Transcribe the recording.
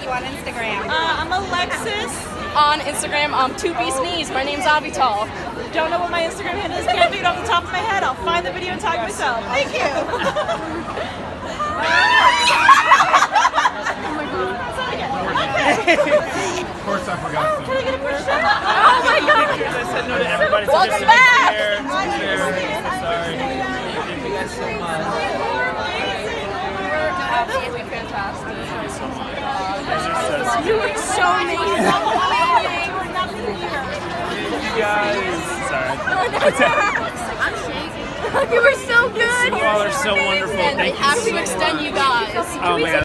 you on Instagram? I'm Alexis. On Instagram, 2Piece Knees. My name's Avital. Don't know what my Instagram handle is. Can't think it off the top of my head. I'll find the video and tag myself. Thank you. Of course I forgot to. Can I get a push up? Oh my god! Welcome back! Sorry. Thank you guys so much. We're absolutely fantastic. You were so amazing. You guys. Sorry. I'm shaking. You were so good. You all are so wonderful. And Thank we have you to extend you guys. Oh my god.